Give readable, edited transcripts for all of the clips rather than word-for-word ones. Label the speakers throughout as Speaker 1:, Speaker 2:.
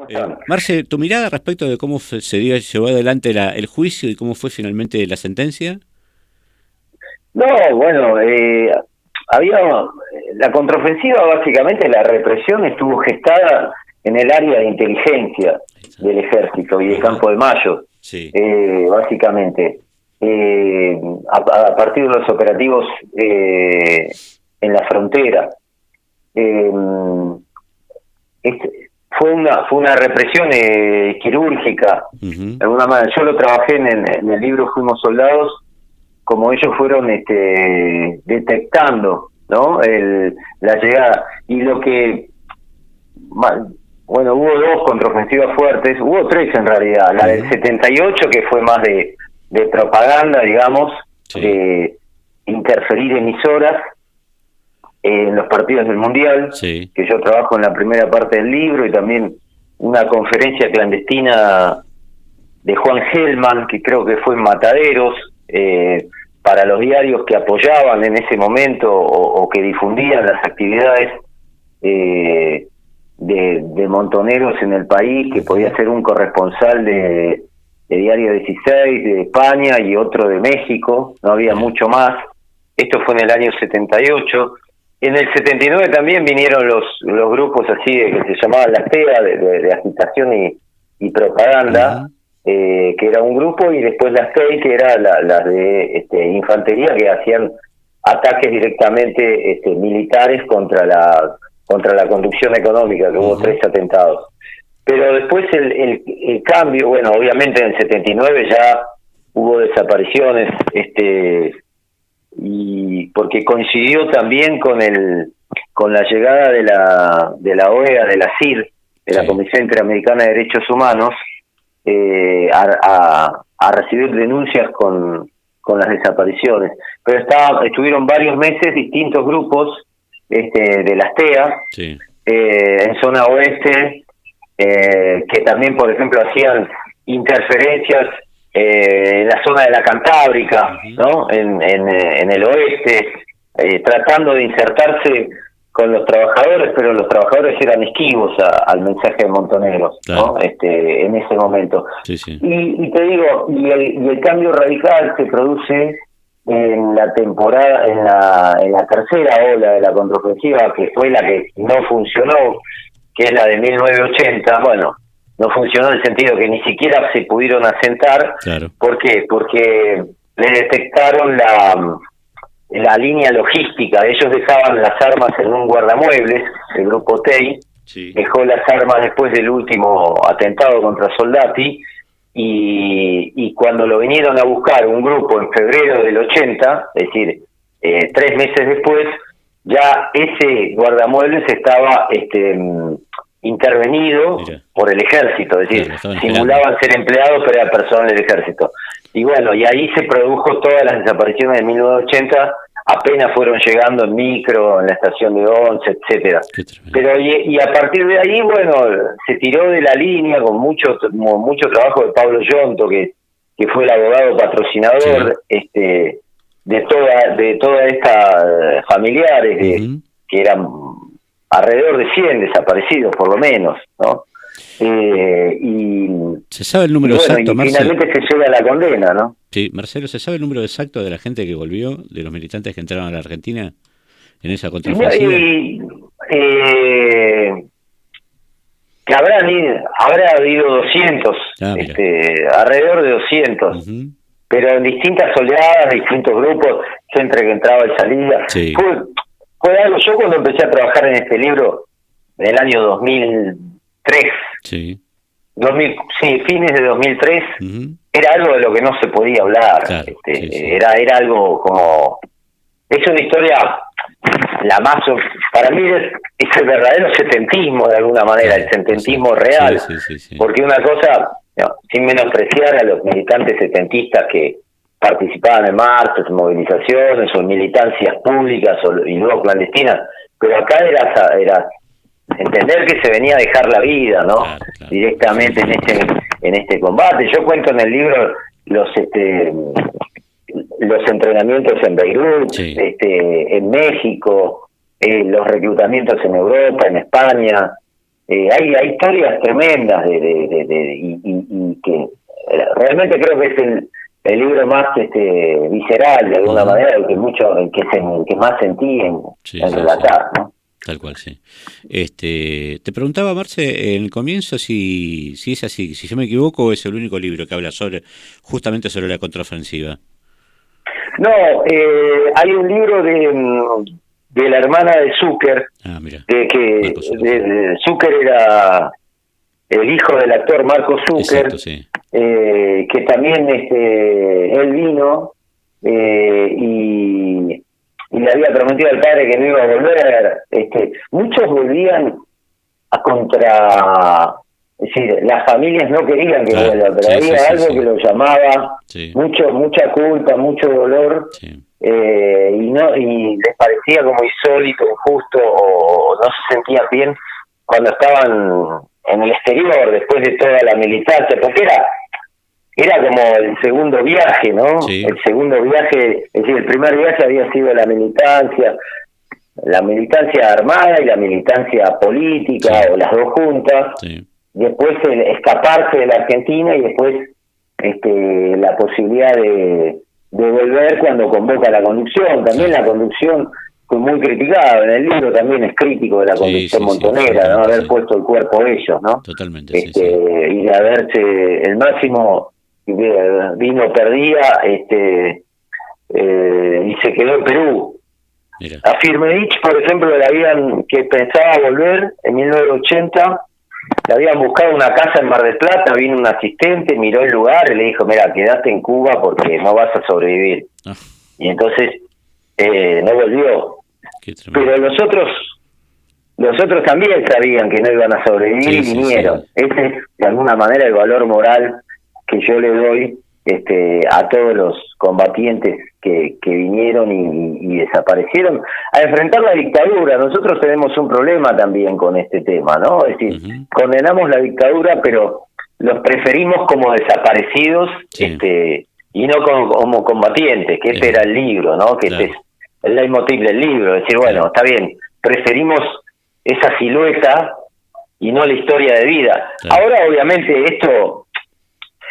Speaker 1: ¿Cómo están?
Speaker 2: Marce, tu mirada respecto de cómo llevó adelante el juicio y cómo fue finalmente la sentencia.
Speaker 1: No, bueno, había la contraofensiva, básicamente la represión estuvo gestada en el área de inteligencia del ejército y de
Speaker 2: Ajá.
Speaker 1: Campo de Mayo,
Speaker 2: Sí.
Speaker 1: básicamente. A partir de los operativos en la frontera. Eh, fue una represión quirúrgica.
Speaker 2: Ujú.
Speaker 1: De alguna manera, yo lo trabajé en el libro Fuimos Soldados, como ellos fueron detectando, ¿no? La llegada. Y lo que, bueno, hubo dos contraofensivas fuertes, hubo tres en realidad. La del
Speaker 2: Ujú.
Speaker 1: 78, que fue más de propaganda, digamos,
Speaker 2: Sí.
Speaker 1: de interferir emisoras en los partidos del Mundial,
Speaker 2: Sí.
Speaker 1: que yo trabajo en la primera parte del libro, y también una conferencia clandestina de Juan Gelman, que creo que fue en Mataderos, para los diarios que apoyaban en ese momento o que difundían las actividades de montoneros en el país, que podía
Speaker 2: Ujú.
Speaker 1: ser un corresponsal de Diario 16 de España y otro de México, no había
Speaker 2: Mira.
Speaker 1: mucho más. Esto fue en el año 78. En el 79 también vinieron los grupos así que se llamaban las TEA, de agitación y propaganda,
Speaker 2: Ujú.
Speaker 1: que era un grupo, y después las TEI, que era las de infantería, que hacían ataques directamente militares contra la conducción económica, que hubo
Speaker 2: Ujú.
Speaker 1: 3 atentados. Pero después el cambio, bueno, obviamente en el 79 ya hubo desapariciones, y porque coincidió también con la llegada de la OEA, de la CID, de la
Speaker 2: Sí.
Speaker 1: Comisión Interamericana de Derechos Humanos, a recibir denuncias con las desapariciones. Pero estuvieron varios meses distintos grupos de las TEA
Speaker 2: Sí.
Speaker 1: en zona oeste, que también, por ejemplo, hacían interferencias en la zona de la Cantábrica,
Speaker 2: Ujú.
Speaker 1: ¿no? En el oeste, tratando de insertarse con los trabajadores, pero los trabajadores eran esquivos al mensaje de Montoneros,
Speaker 2: Claro.
Speaker 1: ¿no? En ese momento.
Speaker 2: Sí, sí.
Speaker 1: Y te digo, y el cambio radical se produce en la temporada, en la tercera ola de la contraofensiva, que fue la que no funcionó, que es la de 1980. Bueno, no funcionó en el sentido que ni siquiera se pudieron asentar.
Speaker 2: Claro.
Speaker 1: ¿Por qué? Porque le detectaron la línea logística. Ellos dejaban las armas en un guardamuebles, el grupo TEI
Speaker 2: Sí.
Speaker 1: dejó las armas después del último atentado contra Soldati, y cuando lo vinieron a buscar un grupo en febrero del 80, es decir, 3 meses después, ya ese guardamuebles estaba intervenido
Speaker 2: Mira.
Speaker 1: por el ejército, es
Speaker 2: Claro,
Speaker 1: decir,
Speaker 2: lo estaban esperando.
Speaker 1: simulaban ser empleados, pero era personal del ejército. Y bueno, y ahí se produjo todas las desapariciones de 1980, apenas fueron llegando en micro, en la estación de Once, etcétera.
Speaker 2: Qué tremendo.
Speaker 1: Pero y a partir de ahí, bueno, se tiró de la línea con mucho trabajo de Pablo Yonto, que fue el abogado
Speaker 2: Sí.
Speaker 1: patrocinador de toda esta familiares,
Speaker 2: Ujú.
Speaker 1: que eran alrededor de 100 desaparecidos por lo menos, ¿no? Y
Speaker 2: ¿Se sabe el número
Speaker 1: bueno,
Speaker 2: exacto,
Speaker 1: y
Speaker 2: Marce?
Speaker 1: finalmente se llega a la condena, ¿no?
Speaker 2: Sí, Marcelo, ¿se sabe el número exacto de la gente que volvió, de los militantes que entraron a la Argentina en esa contraofensiva?
Speaker 1: Y, eh, que habrá habido 200,
Speaker 2: Ah, mira.
Speaker 1: alrededor de 200,
Speaker 2: Ujú.
Speaker 1: pero en distintas oleadas, distintos grupos, gente que entraba y salía.
Speaker 2: Sí.
Speaker 1: Fue algo, yo cuando empecé a trabajar en este libro, en el año 2003,
Speaker 2: Sí.
Speaker 1: sí, fines de 2003,
Speaker 2: Ujú.
Speaker 1: era algo de lo que no se podía hablar.
Speaker 2: Claro. Sí, sí.
Speaker 1: Era algo como... Es una historia, la más... Para mí es el verdadero setentismo, de alguna manera, el
Speaker 2: Claro.
Speaker 1: setentismo
Speaker 2: Exacto. Sí,
Speaker 1: real.
Speaker 2: sí, sí, sí.
Speaker 1: Porque una cosa, no, sin menospreciar a los militantes setentistas que participaban en marchas, en movilizaciones o en militancias públicas y luego clandestinas, pero acá era entender que se venía a dejar la vida, ¿no?
Speaker 2: Claro, claro. Sí,
Speaker 1: Directamente
Speaker 2: sí.
Speaker 1: en este combate. Yo cuento en el libro los entrenamientos en Beirut,
Speaker 2: Sí.
Speaker 1: en México, los reclutamientos en Europa, en España, hay historias tremendas y que realmente creo que es el libro más visceral de alguna manera, el que más sentí en relatar, ¿no?
Speaker 2: Tal cual, sí. Te preguntaba, Marce, en el comienzo si es así, si yo me equivoco, es el único libro que habla justamente sobre la contraofensiva.
Speaker 1: No, hay un libro de la hermana de Zucker,
Speaker 2: Mira.
Speaker 1: Zucker era el hijo del actor Marco Zucker.
Speaker 2: Exacto, sí.
Speaker 1: Que también él vino y le había prometido al padre que no iba a volver. Muchos volvían es decir, las familias no querían que vuelva, pero había algo que lo llamaba, mucha culpa, mucho dolor, y les parecía como insólito, injusto, o no se sentían bien cuando estaban en el exterior después de toda la militancia, porque era como el segundo viaje, ¿no?
Speaker 2: Sí.
Speaker 1: El segundo viaje, es decir, el primer viaje había sido la militancia armada y la militancia política, o las dos juntas, después escaparse de la Argentina y después la posibilidad de volver cuando convoca la conducción. También la conducción fue muy criticada, en el libro también es crítico de la conducción montonera, ¿no? Haber puesto el cuerpo ellos, ¿no?
Speaker 2: Totalmente,
Speaker 1: y de haberse, el máximo vino, perdía, y se quedó en Perú.
Speaker 2: Mira.
Speaker 1: A Firmenich, por ejemplo, que pensaba volver en 1980, le habían buscado una casa en Mar del Plata, vino un asistente, miró el lugar y le dijo, mira, quedaste en Cuba porque no vas a sobrevivir. Y entonces no volvió. Pero los otros también sabían que no iban a sobrevivir y vinieron. Ese es, de alguna manera, el valor moral que yo le doy a todos los combatientes que vinieron y desaparecieron a enfrentar la dictadura. Nosotros tenemos un problema también con este tema, ¿no? Es decir, condenamos la dictadura, pero los preferimos como desaparecidos, y no como combatientes, que este era el libro, ¿no? Que este es el leitmotiv del libro, es decir, bueno, está bien, preferimos esa silueta y no la historia de vida. Ahora, obviamente, esto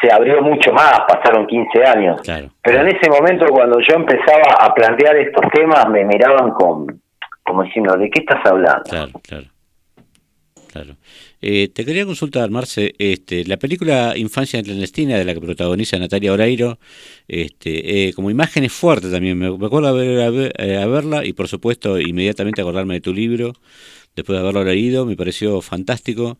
Speaker 1: se abrió mucho más, pasaron 15 años, pero en ese momento, cuando yo empezaba a plantear estos temas, me miraban como diciendo, ¿de qué estás hablando?
Speaker 2: Claro. Te quería consultar, Marce, la película Infancia clandestina, de la que protagoniza Natalia Oreiro, como imagen es fuerte también. Me acuerdo a verla y, por supuesto, inmediatamente acordarme de tu libro, después de haberlo leído. Me pareció fantástico,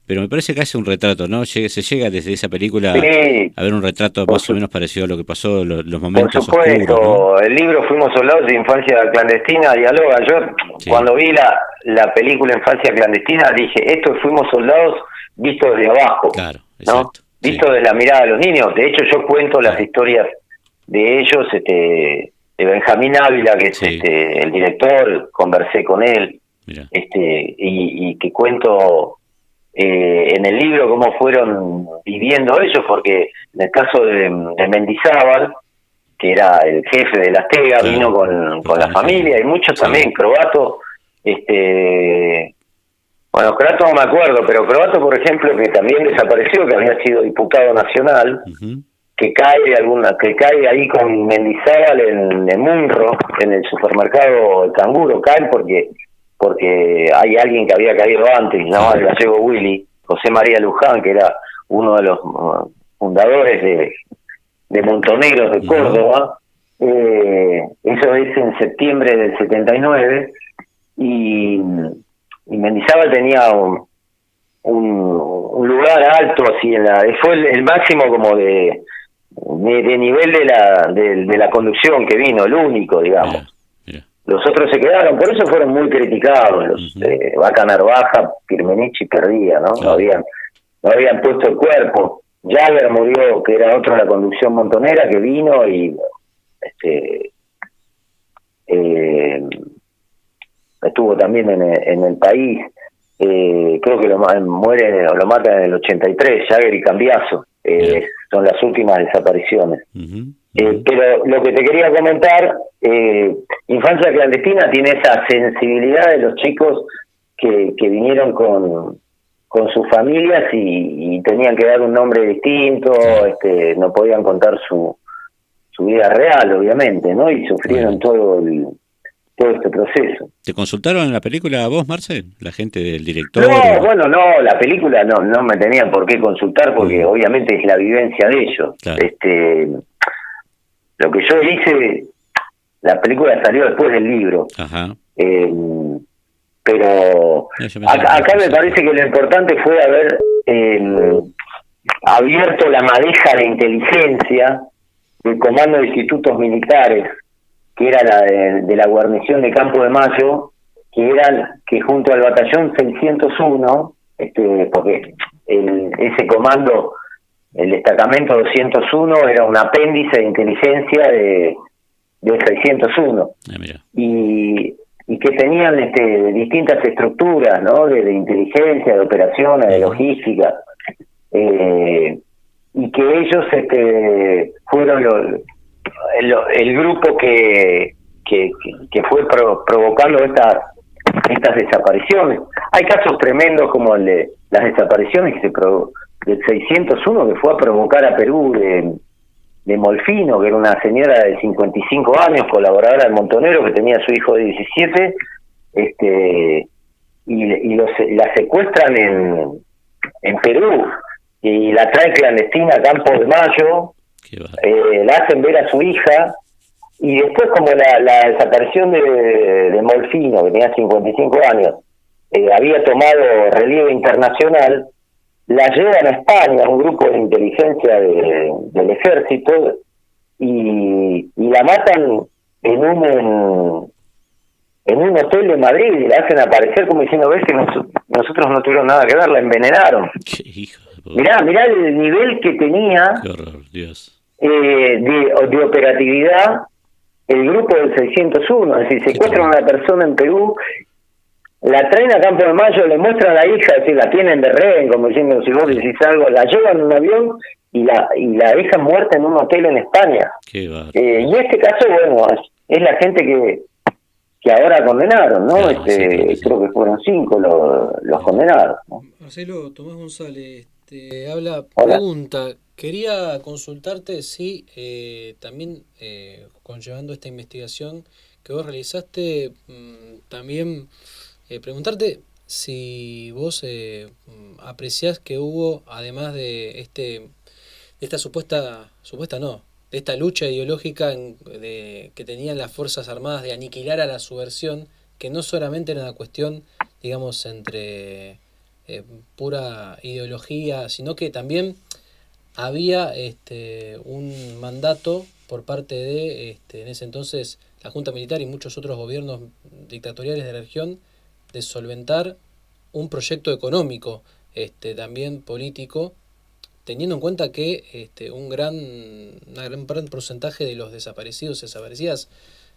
Speaker 2: pero me parece que hace un retrato, ¿no? Se llega desde esa película a ver un retrato más o menos parecido a lo que pasó, los momentos
Speaker 1: por supuesto,
Speaker 2: oscuros, ¿no?
Speaker 1: El libro Fuimos Soldados de Infancia Clandestina dialoga. Yo, cuando vi la película Infancia Clandestina, dije, esto Fuimos Soldados visto desde abajo, ¿no? Visto desde la mirada de los niños. De hecho, yo cuento las historias de ellos, de Benjamín Ávila, que es el director, conversé con él, y que cuento en el libro cómo fueron viviendo ellos, porque en el caso de Mendizábal, que era el jefe de las TEGA, vino con la familia, y muchos también, Croato, bueno, Croato no me acuerdo, pero Croato, por ejemplo, que también desapareció, que había sido diputado nacional, que cae ahí con Mendizábal en Munro, en el supermercado El Canguro, caen porque hay alguien que había caído antes, se llamaba el gallego Willy, José María Luján, que era uno de los fundadores de Montoneros de Córdoba. Eso es en septiembre del 79, y Mendizábal tenía un lugar alto, así fue el máximo como de nivel de la conducción que vino, el único, digamos. Los otros se quedaron, por eso fueron muy criticados. Vaca Narvaja, Firmenich perdía, ¿no? No habían puesto el cuerpo. Jagger murió, que era otro de la conducción montonera, que vino y estuvo también en el país. Creo que lo matan en el 83, Jagger y Cambiaso. Son las últimas desapariciones. Pero lo que te quería comentar, Infancia Clandestina tiene esa sensibilidad de los chicos que vinieron con con sus familias y tenían que dar un nombre distinto, no podían contar su vida real, obviamente, ¿no? Y sufrieron todo este proceso.
Speaker 2: ¿Te consultaron en la película a vos, Marcel? ¿La gente del director?
Speaker 1: No, bueno, no, la película no me tenían por qué consultar porque obviamente es la vivencia de ellos.
Speaker 2: Claro.
Speaker 1: Lo que yo hice, la película salió después del libro.
Speaker 2: Ajá.
Speaker 1: Pero acá me parece que lo importante fue haber abierto la madeja de inteligencia del Comando de Institutos Militares, que era la de la guarnición de Campo de Mayo, que junto al batallón 601, porque ese comando, el destacamento 201, era un apéndice de inteligencia de 601. Y que tenían distintas estructuras, ¿no? De inteligencia, de operaciones, de logística, y que ellos fueron el grupo que fue provocando estas desapariciones. Hay casos tremendos como el de las desapariciones del 601, que fue a provocar a Perú, de Molfino, que era una señora de 55 años, colaboradora del Montonero, que tenía a su hijo de 17, la secuestran en Perú, y la traen clandestina a Campo de Mayo, la hacen ver a su hija, y después, como la desaparición de Molfino, que tenía 55 años, había tomado relieve internacional, la llevan a España, a un grupo de inteligencia del ejército, y la matan en un hotel de Madrid, y la hacen aparecer como diciendo, ves que nosotros no tuvieron nada que ver, la envenenaron. Mirá el nivel que tenía.
Speaker 2: Qué horror, Dios.
Speaker 1: De operatividad el grupo del 601, es decir, secuestran a una persona en Perú, la traen a Campo de Mayo, le muestran a la hija, es decir, la tienen de rehén, como diciendo, si vos decís algo, la llevan en un avión y la dejan muerta en un hotel en España.
Speaker 2: Qué bárbaro.
Speaker 1: Y este caso, bueno, es la gente que ahora condenaron, ¿no?
Speaker 2: Claro, sí.
Speaker 1: Creo que fueron 5 los condenados, ¿no?
Speaker 3: Marcelo, Tomás González, habla.
Speaker 1: Hola.
Speaker 3: Pregunta, quería consultarte si también, conllevando esta investigación que vos realizaste, también preguntarte si vos apreciás que hubo, además de esta de esta lucha ideológica que tenían las Fuerzas Armadas de aniquilar a la subversión, que no solamente era una cuestión, digamos, entre pura ideología, sino que también había un mandato por parte de, en ese entonces, la Junta Militar y muchos otros gobiernos dictatoriales de la región, de solventar un proyecto económico, también político, teniendo en cuenta que un gran porcentaje de los desaparecidos y desaparecidas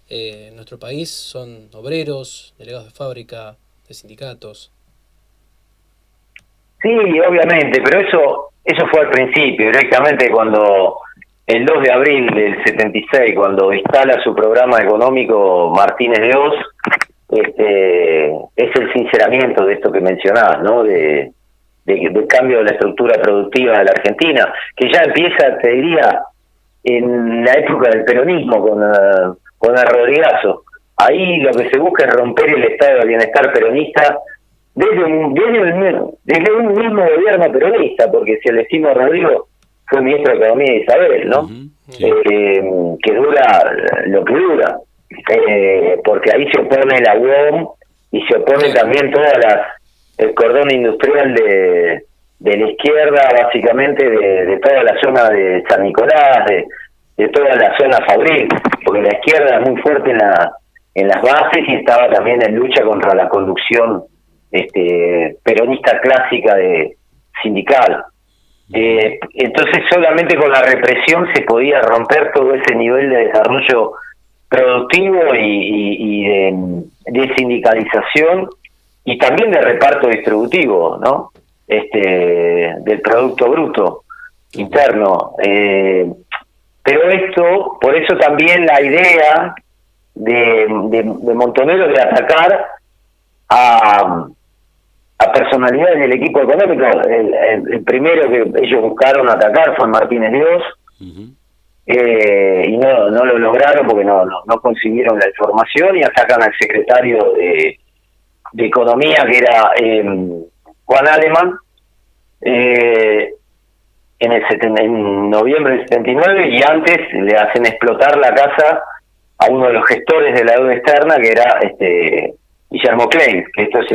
Speaker 3: en nuestro país son obreros, delegados de fábrica, de sindicatos.
Speaker 1: Sí, obviamente, pero eso fue al principio, directamente cuando el 2 de abril del 76, cuando instala su programa económico Martínez de Oz, es el sinceramiento de esto que mencionás, ¿no? De cambio de la estructura productiva de la Argentina, que ya empieza, te diría, en la época del peronismo con el Rodrigazo. Ahí lo que se busca es romper el estado de bienestar peronista desde un mismo gobierno peronista, porque si le decimos Rodrigo fue ministro de Economía de Isabel, ¿no?
Speaker 2: Sí.
Speaker 1: Que dura lo que dura, porque ahí se opone la UOM y se opone también el cordón industrial de la izquierda, básicamente de toda la zona de San Nicolás, de toda la zona fabril, porque la izquierda es muy fuerte en las bases y estaba también en lucha contra la conducción peronista clásica de sindical. Entonces solamente con la represión se podía romper todo ese nivel de desarrollo productivo y de sindicalización y también de reparto distributivo, ¿no? Del producto bruto interno. Pero por eso también la idea de Montonero de atacar a a personalidades del equipo económico. El primero que ellos buscaron atacar fue Martínez Dios, y no lo lograron porque no consiguieron la información, y atacan al secretario de Economía, que era Juan Alemán, en noviembre del 79, y antes le hacen explotar la casa a uno de los gestores de la deuda externa, que era Guillermo Klein, que esto es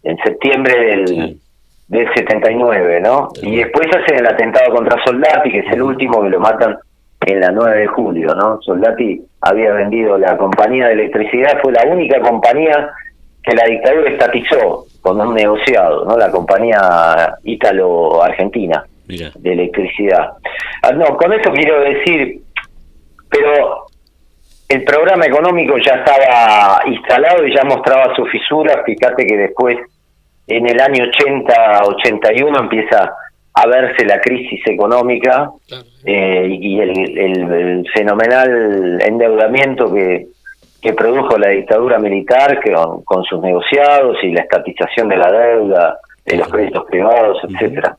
Speaker 1: en septiembre del 79, ¿no? Y después hacen el atentado contra Soldati, que es el último, que lo matan en la 9 de julio, ¿no? Soldati había vendido la compañía de electricidad, fue la única compañía que la dictadura estatizó con un negociado, ¿no? La compañía ítalo-argentina de electricidad. No, con esto quiero decir, pero el programa económico ya estaba instalado y ya mostraba sus fisuras. Fíjate que después, en el año 80-81, empieza a verse la crisis económica, y el fenomenal endeudamiento que produjo la dictadura militar, con sus negociados y la estatización de la deuda, de los créditos privados, etcétera.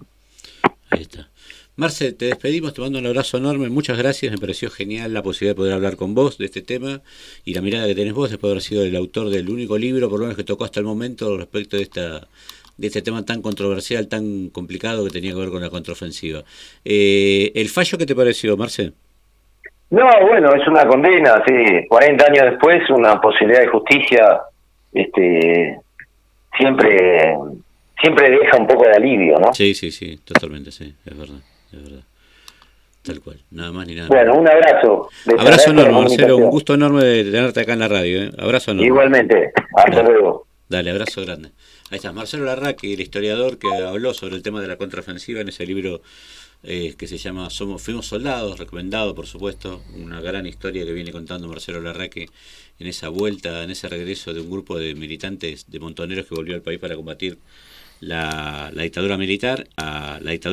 Speaker 2: Ahí está. Marce, te despedimos, te mando un abrazo enorme, muchas gracias, me pareció genial la posibilidad de poder hablar con vos de este tema y la mirada que tenés vos después de haber sido el autor del único libro, por lo menos que tocó hasta el momento, respecto de este tema tan controversial, tan complicado, que tenía que ver con la contraofensiva. ¿El fallo qué te pareció, Marce?
Speaker 1: No, bueno, es una condena, sí, 40 años después, una posibilidad de justicia, siempre deja un poco de alivio, ¿no?
Speaker 2: Sí, totalmente, sí, es verdad. Tal cual, nada más ni nada
Speaker 1: bueno,
Speaker 2: más.
Speaker 1: Un abrazo.
Speaker 2: Abrazo enorme, Marcelo, un gusto enorme de tenerte acá en la radio, Abrazo enorme.
Speaker 1: Igualmente, hasta luego.
Speaker 2: Dale, abrazo grande. Ahí está, Marcelo Larraqui, el historiador que habló sobre el tema de la contraofensiva en ese libro que se llama Fuimos Soldados, recomendado por supuesto, una gran historia que viene contando Marcelo Larraqui en esa vuelta, en ese regreso de un grupo de militantes, de montoneros que volvió al país para combatir la dictadura militar, a la dictadura